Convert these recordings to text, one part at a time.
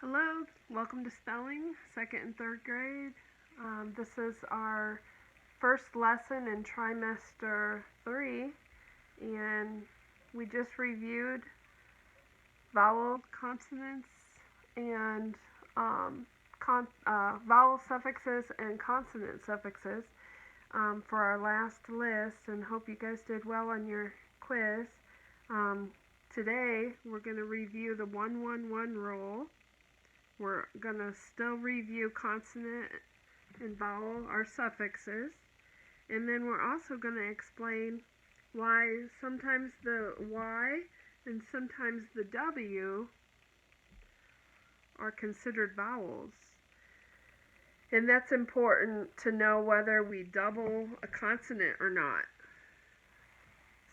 Hello, welcome to spelling, second and third grade. This is our first lesson in trimester 3, and we just reviewed vowel consonants and vowel suffixes and consonant suffixes for our last list, and hope you guys did well on your quiz. Today we're going to review the 1-1-1 rule. We're going to still review consonant and vowel, our suffixes, and then we're also going to explain why sometimes the Y and sometimes the W are considered vowels. And that's important to know whether we double a consonant or not.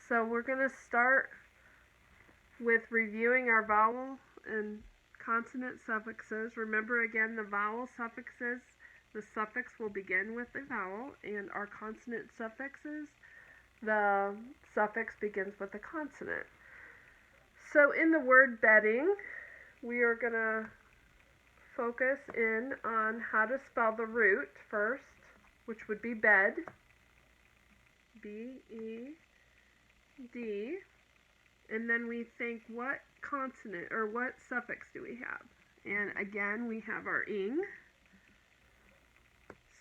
So we're going to start with reviewing our vowel and consonant suffixes. Remember again, the vowel suffixes, the suffix will begin with the vowel, and our consonant suffixes, the suffix begins with the consonant. So in the word bedding, we are going to focus in on how to spell the root first, which would be bed, B-E-D, and then we think, what consonant or what suffix do we have? And again, we have our ing.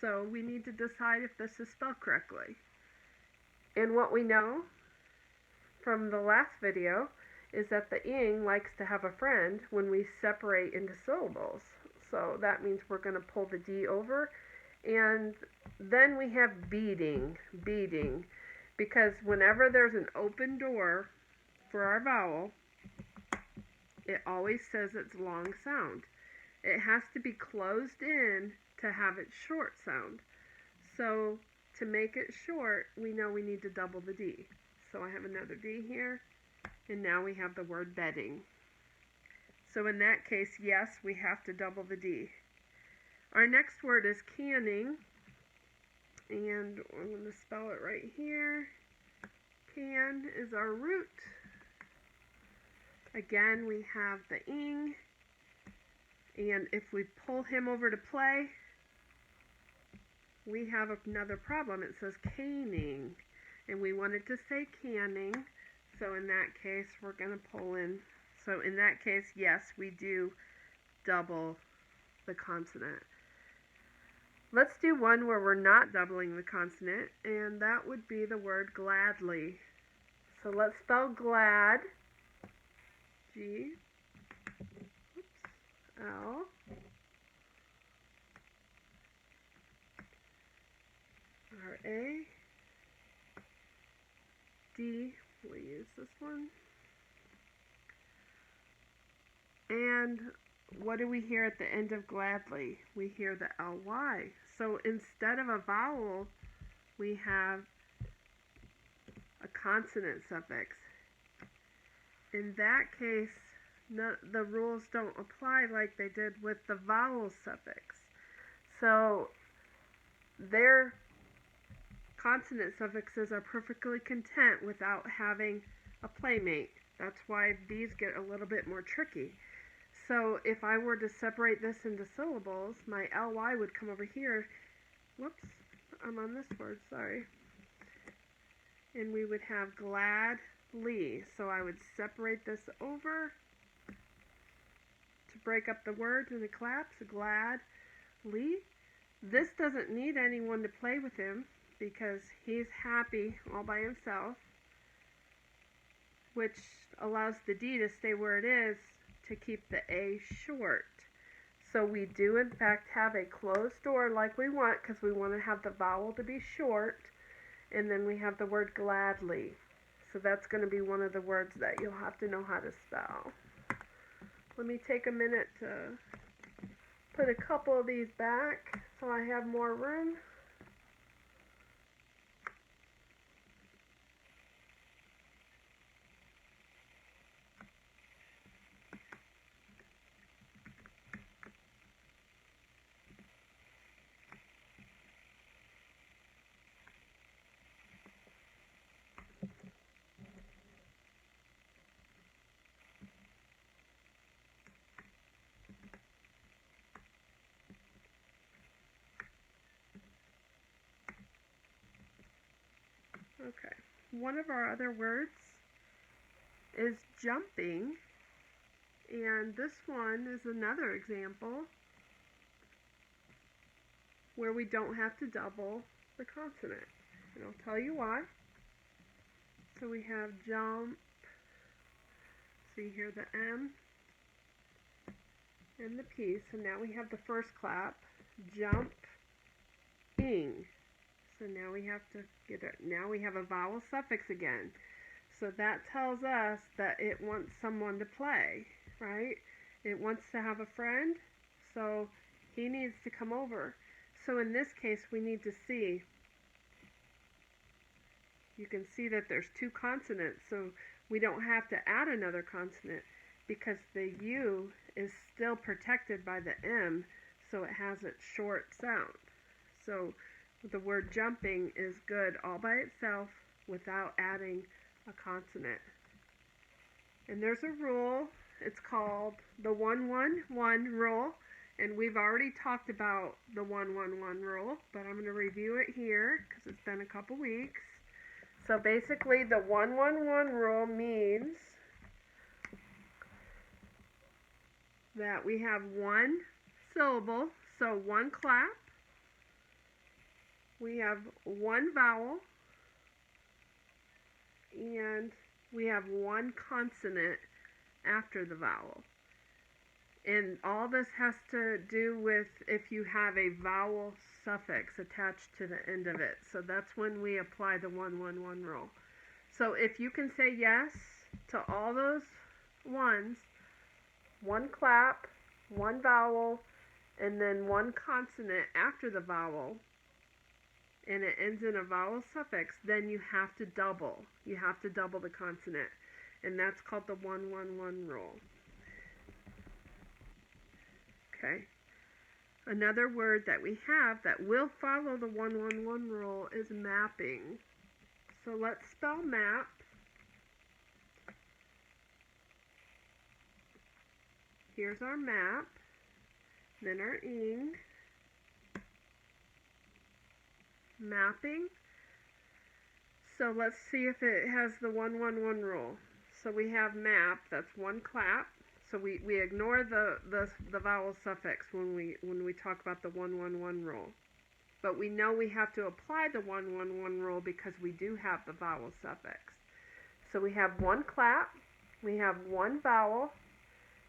So we need to decide if this is spelled correctly. And what we know from the last video is that the ing likes to have a friend when we separate into syllables. So that means we're going to pull the D over. And then we have beating, because whenever there's an open door for our vowel, it always says it's long sound. It has to be closed in to have its short sound. So to make it short, we know we need to double the D. So I have another D here, and now we have the word bedding. So in that case, yes, we have to double the D. Our next word is canning, and I'm going to spell it right here. Can is our root. Again, we have the ing, and if we pull him over to play, we have another problem. It says caning, and we want it to say canning, so in that case, we're going to pull in. So in that case, yes, we do double the consonant. Let's do one where we're not doubling the consonant, and that would be the word gladly. So let's spell glad. G, L, R, A, D, we'll use this one. And what do we hear at the end of gladly? We hear the ly. So instead of a vowel, we have a consonant suffix. In that case, the rules don't apply like they did with the vowel suffix. So their consonant suffixes are perfectly content without having a playmate. That's why these get a little bit more tricky. So if I were to separate this into syllables, my ly would come over here. Whoops, I'm on this word, sorry. And we would have gladly. So I would separate this over to break up the word in a collapse, gladly. This doesn't need anyone to play with him because he's happy all by himself, which allows the D to stay where it is to keep the A short. So we do in fact have a closed door like we want, because we want to have the vowel to be short, and then we have the word gladly. So that's going to be one of the words that you'll have to know how to spell. Let me take a minute to put a couple of these back so I have more room. Okay. One of our other words is jumping, and this one is another example where we don't have to double the consonant. And I'll tell you why. So we have jump, see here the M and the P. So now we have the first clap, jumping. So now we have to get it. Now we have a vowel suffix again. So that tells us that it wants someone to play, right? It wants to have a friend, so he needs to come over. So in this case, we need to see. You can see that there's two consonants, so we don't have to add another consonant because the U is still protected by the M, so it has its short sound. So the word jumping is good all by itself without adding a consonant. And there's a rule. It's called the 1-1-1 rule. And we've already talked about the 1-1-1 rule, but I'm going to review it here because it's been a couple weeks. So basically the 1-1-1 rule means that we have one syllable, so one clap. We have one vowel, and we have one consonant after the vowel. And all this has to do with if you have a vowel suffix attached to the end of it. So that's when we apply the 1-1-1 rule. So if you can say yes to all those ones, one clap, one vowel, and then one consonant after the vowel, and it ends in a vowel suffix, then you have to double. You have to double the consonant. And that's called the 1-1-1 rule. Okay. Another word that we have that will follow the 1-1-1 rule is mapping. So let's spell map. Here's our map, then our ing. Mapping. So let's see if it has the 1-1-1 rule. So we have map, that's one clap. So we ignore the vowel suffix when we talk about the 1-1-1 rule. But we know we have to apply the 1-1-1 rule because we do have the vowel suffix. So we have one clap, we have one vowel,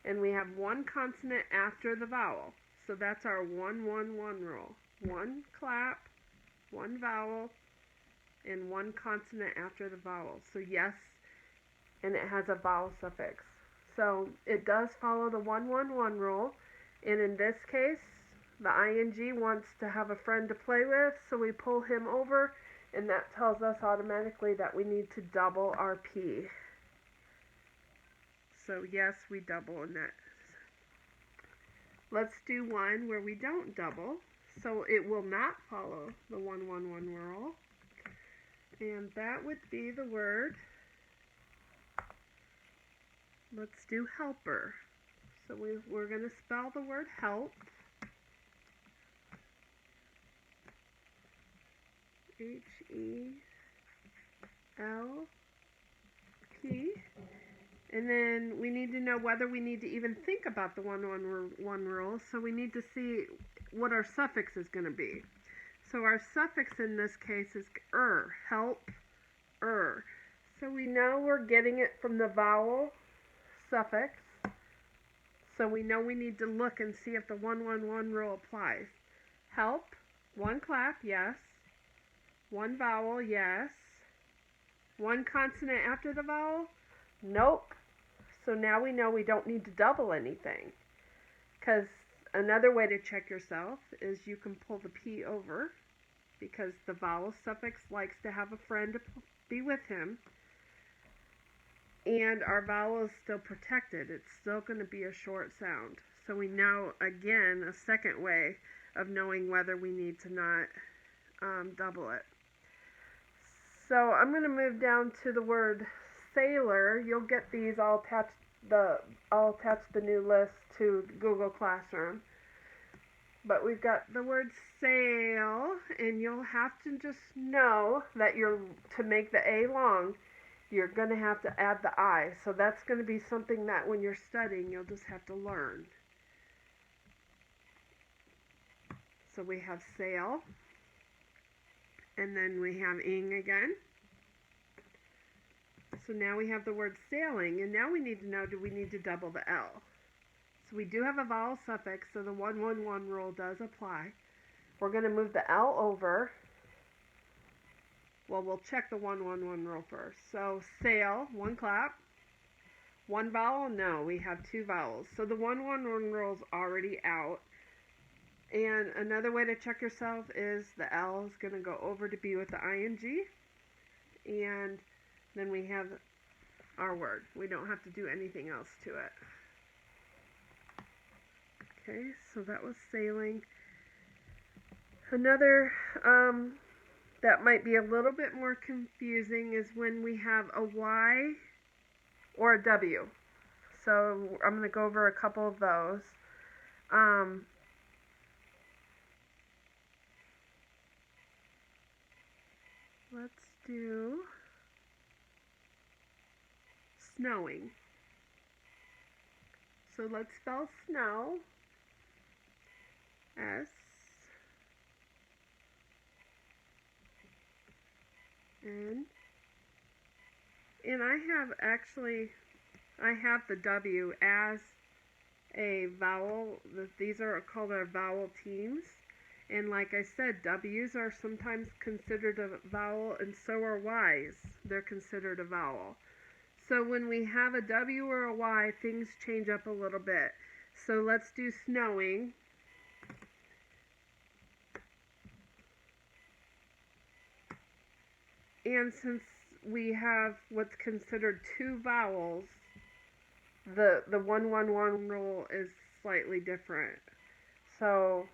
and we have one consonant after the vowel. So that's our 1-1-1 rule. One clap, one vowel, and one consonant after the vowel. So yes, and it has a vowel suffix. So it does follow the 1-1-1 rule, and in this case, the ing wants to have a friend to play with, so we pull him over, and that tells us automatically that we need to double our P. So yes, we double in that. Let's do one where we don't double, so it will not follow the 1-1-1 rule, and that would be the word. Let's do helper. So we're going to spell the word help. H-E-L-P. And then we need to know whether we need to even think about the 1-1-1 rule. So we need to see what our suffix is going to be. So our suffix in this case is help, So we know we're getting it from the vowel suffix. So we know we need to look and see if the 1-1-1 rule applies. Help, one clap, yes. One vowel, yes. One consonant after the vowel, nope. So now we know we don't need to double anything. Because another way to check yourself is you can pull the P over because the vowel suffix likes to have a friend to be with him. And our vowel is still protected. It's still going to be a short sound. So we know, again, a second way of knowing whether we need to not double it. So I'm going to move down to the word sailor. You'll get these. I'll attach the new list to Google Classroom. But we've got the word sail, and you'll have to just know that to make the A long, you're going to have to add the I. So that's going to be something that when you're studying, you'll just have to learn. So we have sail, and then we have ing again. So now we have the word sailing, and now we need to know, do we need to double the L? So we do have a vowel suffix, so the 1-1-1 rule does apply. We're going to move the L over. Well, we'll check the 1-1-1 rule first. So sail, one clap. One vowel? No, we have two vowels. So the 1-1-1 rule is already out. And another way to check yourself is the L is going to go over to be with the ing. And then we have our word. We don't have to do anything else to it. Okay, so that was sailing. Another that might be a little bit more confusing is when we have a Y or a W. So I'm going to go over a couple of those. Let's do snowing. So let's spell snow. S. N. And I have the W as a vowel. These are called our vowel teams. And like I said, W's are sometimes considered a vowel, and so are Y's. They're considered a vowel. So when we have a W or a Y, things change up a little bit. So let's do snowing. And since we have what's considered two vowels, the 1-1-1 rule is slightly different. So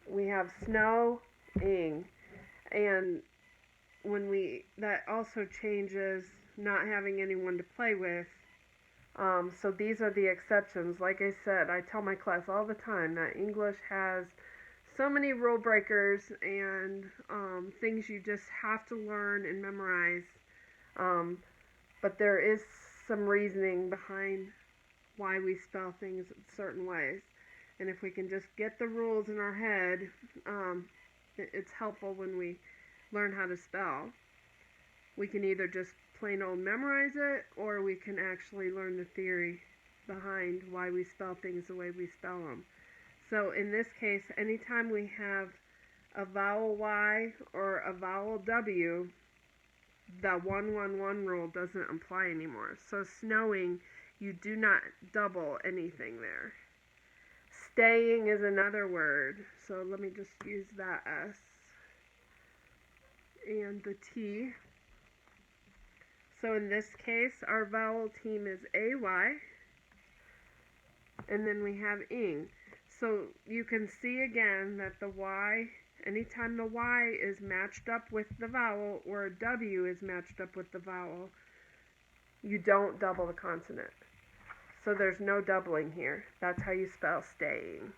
we have snowing, and that also changes not having anyone to play with. So these are the exceptions. Like I said, I tell my class all the time that English has so many rule breakers and things you just have to learn and memorize. But there is some reasoning behind why we spell things certain ways. And if we can just get the rules in our head, it's helpful when we learn how to spell. We can either just plain old memorize it, or we can actually learn the theory behind why we spell things the way we spell them. So in this case, anytime we have a vowel Y or a vowel W, the 1-1-1 rule doesn't apply anymore. So snowing, you do not double anything there. Staying is another word. So let me just use that S and the T. So in this case, our vowel team is AY, and then we have ing. So you can see again that the Y, anytime the Y is matched up with the vowel or a W is matched up with the vowel, you don't double the consonant. So there's no doubling here. That's how you spell staying.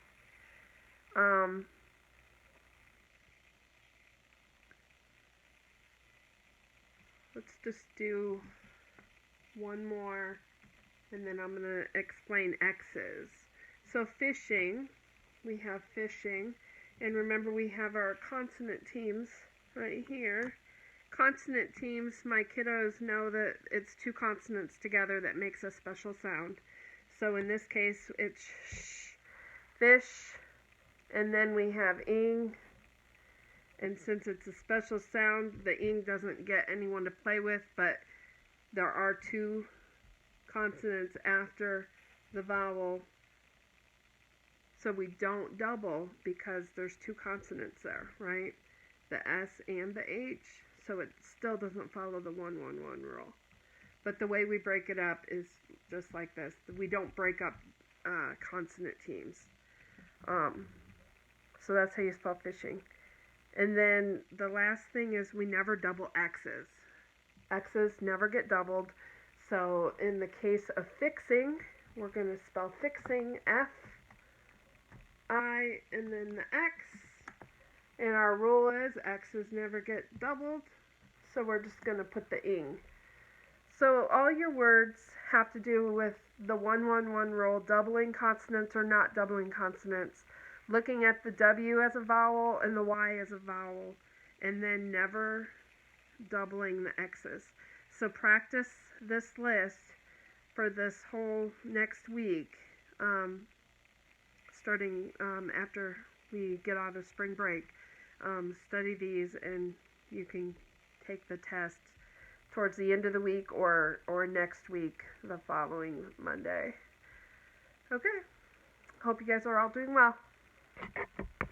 Let's just do one more, and then I'm going to explain X's. So fishing, we have fishing, and remember we have our consonant teams right here. Consonant teams, my kiddos know that it's two consonants together that makes a special sound. So in this case, it's sh, fish, and then we have ing. And since it's a special sound, the ing doesn't get anyone to play with, but there are two consonants after the vowel. So we don't double because there's two consonants there, right? The S and the H. So it still doesn't follow the 1-1-1 rule. But the way we break it up is just like this. We don't break up consonant teams. So that's how you spell fishing. And then the last thing is we never double X's. X's never get doubled. So in the case of fixing, we're going to spell fixing F I and then the X. And our rule is X's never get doubled. So we're just going to put the ing. So all your words have to do with the 1-1-1 rule, doubling consonants or not doubling consonants, looking at the W as a vowel and the Y as a vowel, and then never doubling the X's. So practice this list for this whole next week, starting after we get out of spring break. Study these and you can take the test towards the end of the week or next week, the following Monday. Okay. Hope you guys are all doing well.